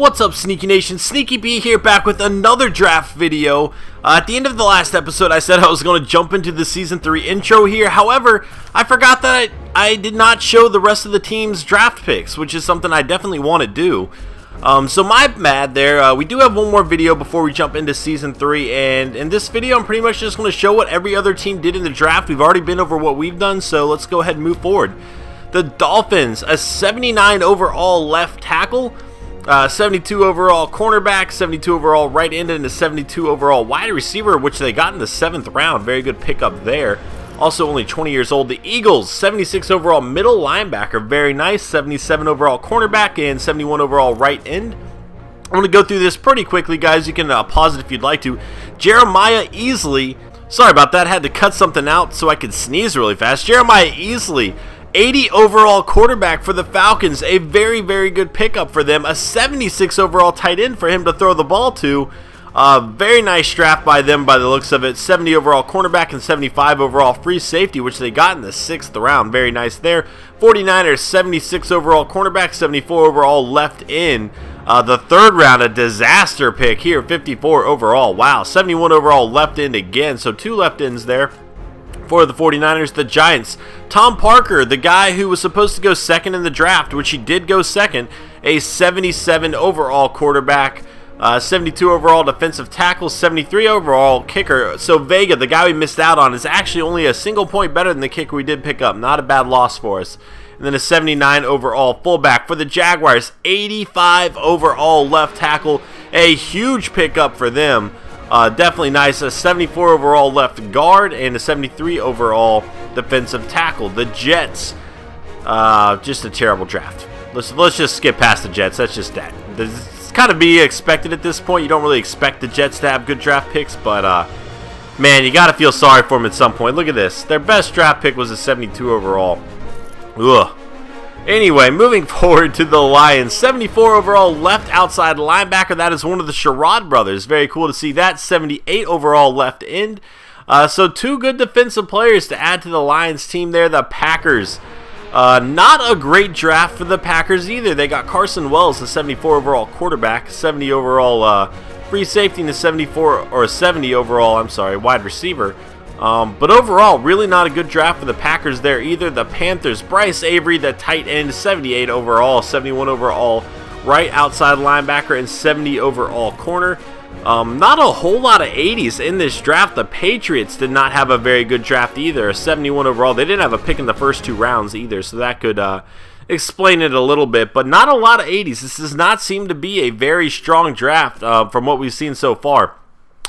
What's up, Sneaky Nation? Sneaky B here, back with another draft video. At the end of the last episode, I said I was going to jump into the Season 3 intro here. However, I forgot that I did not show the rest of the team's draft picks, which is something I definitely want to do. So my bad there. We do have one more video before we jump into Season 3, and in this video, I'm pretty much just going to show what every other team did in the draft. We've already been over what we've done, so let's go ahead and move forward. The Dolphins, a 79 overall left tackle, 72 overall cornerback, 72 overall right end, and a 72 overall wide receiver, which they got in the 7th round. Very good pickup there. Also only 20 years old. The Eagles, 76 overall middle linebacker, very nice. 77 overall cornerback and 71 overall right end. I'm going to go through this pretty quickly, guys. You can pause it if you'd like to. Jeremiah Easley, sorry about that, had to cut something out so I could sneeze really fast. Jeremiah Easley, 80 overall quarterback for the Falcons, a very, very good pickup for them. A 76 overall tight end for him to throw the ball to. Very nice draft by them by the looks of it. 70 overall cornerback and 75 overall free safety, which they got in the 6th round. Very nice there. 49ers, 76 overall cornerback, 74 overall left end. The 3rd round, a disaster pick here, 54 overall. Wow, 71 overall left end again, so 2 left ends there. For the 49ers, the Giants, Tom Parker, the guy who was supposed to go 2nd in the draft, which he did go 2nd, a 77 overall quarterback, 72 overall defensive tackle, 73 overall kicker. So Vega, the guy we missed out on, is actually only a single point better than the kicker we did pick up. Not a bad loss for us. And then a 79 overall fullback for the Jaguars, 85 overall left tackle, a huge pickup for them. Definitely nice. A 74 overall left guard and a 73 overall defensive tackle. The Jets, just a terrible draft. Let's just skip past the Jets. That's just that. It's kind of be expected at this point. You don't really expect the Jets to have good draft picks, but man, you got to feel sorry for them at some point. Look at this. Their best draft pick was a 72 overall. Ugh. Anyway, moving forward to the Lions, 74 overall left outside linebacker. That is one of the Sherrod brothers. Very cool to see that. 78 overall left end. So 2 good defensive players to add to the Lions team there. The Packers, not a great draft for the Packers either. They got Carson Wells, the 74 overall quarterback, 70 overall free safety, and a 70 overall, I'm sorry, wide receiver. But overall, really not a good draft for the Packers there either. The Panthers, Bryce Avery, the tight end, 78 overall, 71 overall right outside linebacker, and 70 overall corner. Not a whole lot of 80s in this draft. The Patriots did not have a very good draft either. A 71 overall. They didn't have a pick in the first 2 rounds either, so that could explain it a little bit. But not a lot of 80s. This does not seem to be a very strong draft from what we've seen so far.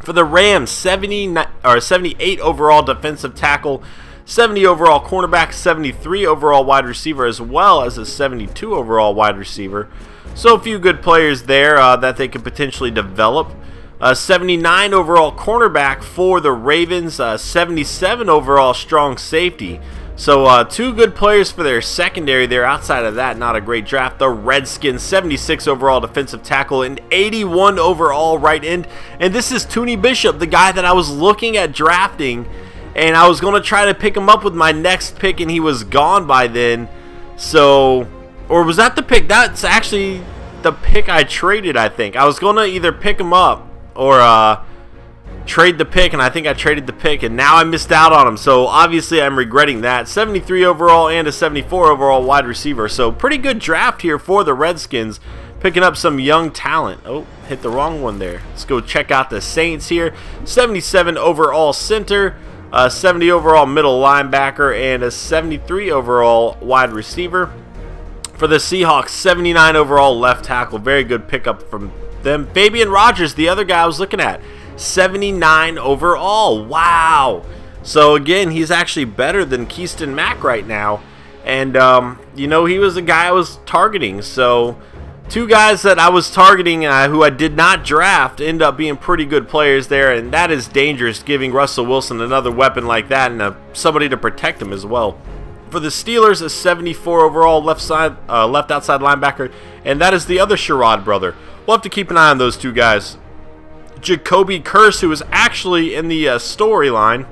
For the Rams, 78 overall defensive tackle, 70 overall cornerback, 73 overall wide receiver, as well as a 72 overall wide receiver. So a few good players there that they could potentially develop. 79 overall cornerback for the Ravens, 77 overall strong safety. So 2 good players for their secondary there. Outside of that, not a great draft. The Redskins, 76 overall defensive tackle and 81 overall right end. And this is Tooney Bishop, the guy that I was looking at drafting, and I was going to try to pick him up with my next pick, and he was gone by then. So, or was that the pick? That's actually the pick I traded, I think. I was going to either pick him up or trade the pick, and I think I traded the pick, and now I missed out on him, so obviously I'm regretting that. 73 overall and a 74 overall wide receiver, so pretty good draft here for the Redskins, picking up some young talent. Oh, hit the wrong one there. Let's go check out the Saints here. 77 overall center, 70 overall middle linebacker, and a 73 overall wide receiver. For the Seahawks, 79 overall left tackle, very good pickup from them. Fabian Rogers, the other guy I was looking at, 79 overall. Wow. So again, he's actually better than Keyston Mack right now, and you know, he was the guy I was targeting. So 2 guys that I was targeting who I did not draft end up being pretty good players there, and that is dangerous, giving Russell Wilson another weapon like that and somebody to protect him as well. For the Steelers, a 74 overall left outside linebacker, and that is the other Sherrod brother. We'll have to keep an eye on those 2 guys. Jacoby Curse, who was actually in the storyline.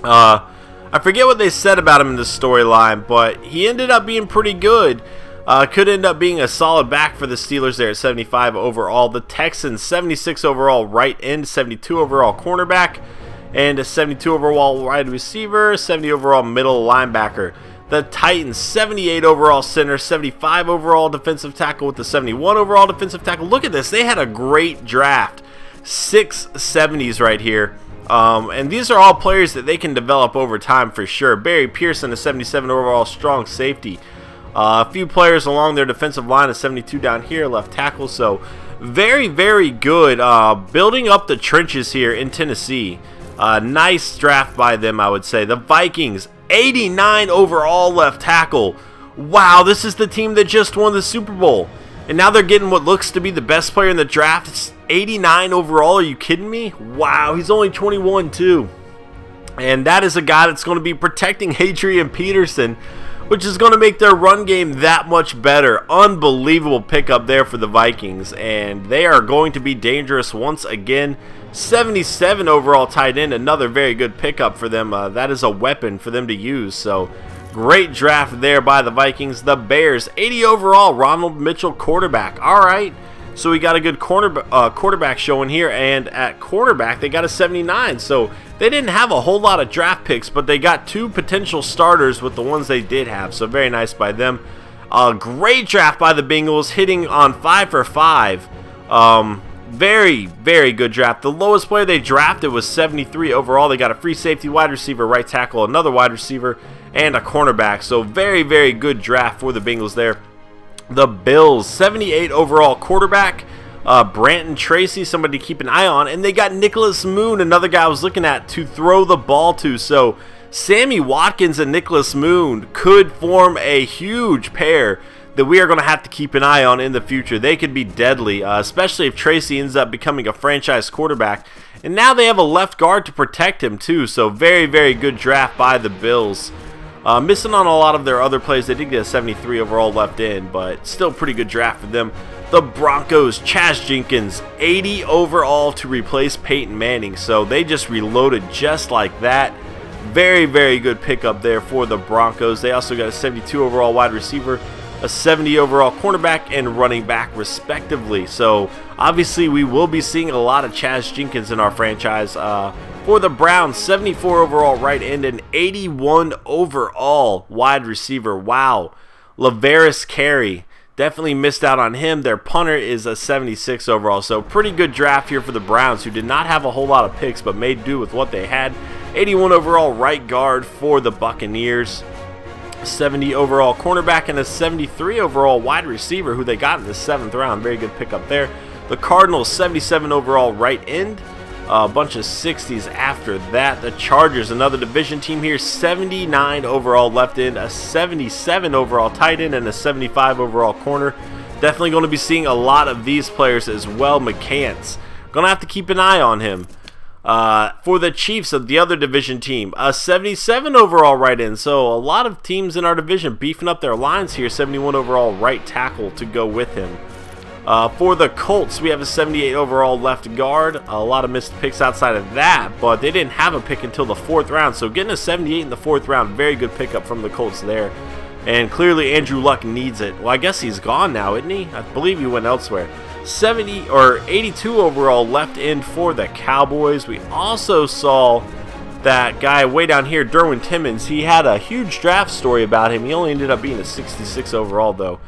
I forget what they said about him in the storyline, but he ended up being pretty good. Could end up being a solid back for the Steelers there at 75 overall. The Texans, 76 overall right end, 72 overall cornerback, and a 72 overall wide receiver, 70 overall middle linebacker. The Titans, 78 overall center, 75 overall defensive tackle with the 71 overall defensive tackle. Look at this. They had a great draft. 6 70s right here. And these are all players that they can develop over time for sure. Barry Pearson, a 77 overall strong safety. A few players along their defensive line, a 72 down here, left tackle. So very, very good. Building up the trenches here in Tennessee. Nice draft by them, I would say. The Vikings, 89 overall left tackle. Wow, this is the team that just won the Super Bowl. And now they're getting what looks to be the best player in the draft. It's 89 overall. Are you kidding me? Wow, he's only 21 too. And that is a guy that's going to be protecting Adrian Peterson, which is going to make their run game that much better. Unbelievable pickup there for the Vikings, and they are going to be dangerous once again. 77 overall tight end, another very good pickup for them. That is a weapon for them to use, so great draft there by the Vikings. The Bears, 80 overall, Ronald Mitchell quarterback. All right, so we got a good quarterback showing here, and at quarterback they got a 79, so they didn't have a whole lot of draft picks, but they got 2 potential starters with the ones they did have, so very nice by them. Great draft by the Bengals, hitting on 5 for 5. Very, very good draft. The lowest player they drafted was 73 overall. They got a free safety, wide receiver, right tackle, another wide receiver, and a cornerback. So very, very good draft for the Bengals there. The Bills, 78 overall quarterback, Branton Tracy, somebody to keep an eye on, and they got Nicholas Moon, another guy I was looking at to throw the ball to. So Sammy Watkins and Nicholas Moon could form a huge pair that we are going to have to keep an eye on in the future. They could be deadly, especially if Tracy ends up becoming a franchise quarterback. And now they have a left guard to protect him too, so very, very good draft by the Bills. Missing on a lot of their other plays. They did get a 73 overall left in, but still pretty good draft for them. The Broncos, Chaz Jenkins, 80 overall to replace Peyton Manning. So they just reloaded just like that. Very, very good pickup there for the Broncos. They also got a 72 overall wide receiver, a 70 overall cornerback, and running back respectively. So obviously we will be seeing a lot of Chaz Jenkins in our franchise. For the Browns, 74 overall right end and 81 overall wide receiver. Wow. Lavaris Carey, definitely missed out on him. Their punter is a 76 overall. So pretty good draft here for the Browns, who did not have a whole lot of picks but made do with what they had. 81 overall right guard for the Buccaneers. 70 overall cornerback and a 73 overall wide receiver who they got in the 7th round. Very good pickup there. The Cardinals, 77 overall right end. A bunch of 60s after that. The Chargers, another division team here, 79 overall left end, a 77 overall tight end, and a 75 overall corner. Definitely going to be seeing a lot of these players as well. McCants, going to have to keep an eye on him. For the Chiefs, of the other division team, a 77 overall right end. So a lot of teams in our division beefing up their lines here. 71 overall right tackle to go with him. For the Colts, we have a 78 overall left guard. A lot of missed picks outside of that, but they didn't have a pick until the 4th round. So getting a 78 in the 4th round, very good pickup from the Colts there. And clearly Andrew Luck needs it. Well, I guess he's gone now, isn't he? I believe he went elsewhere. 70 or 82 overall left end for the Cowboys. We also saw that guy way down here, Derwin Timmons. He had a huge draft story about him. He only ended up being a 66 overall though.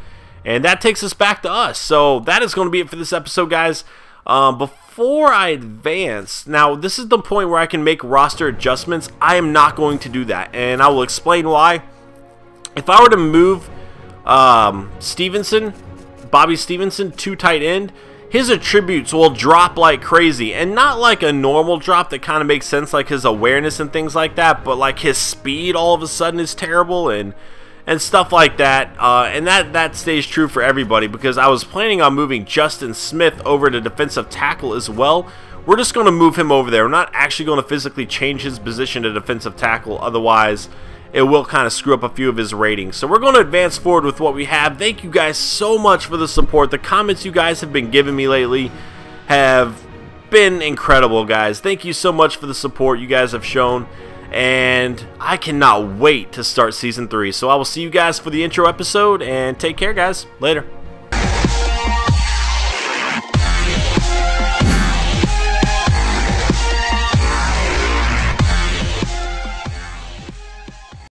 And that takes us back to us. So that is going to be it for this episode, guys. Before I advance, now this is the point where I can make roster adjustments. I am not going to do that, and I will explain why. If I were to move Bobby Stevenson to tight end, his attributes will drop like crazy, and not like a normal drop that kind of makes sense, like his awareness and things like that, but like his speed all of a sudden is terrible and stuff like that. And that stays true for everybody, because I was planning on moving Justin Smith over to defensive tackle as well. We're just going to move him over there. We're not actually going to physically change his position to defensive tackle, otherwise it will kind of screw up a few of his ratings. So we're going to advance forward with what we have. Thank you guys so much for the support. The comments you guys have been giving me lately have been incredible, guys. Thank you so much for the support you guys have shown. and I cannot wait to start Season 3. So I will see you guys for the intro episode, and take care, guys. Later.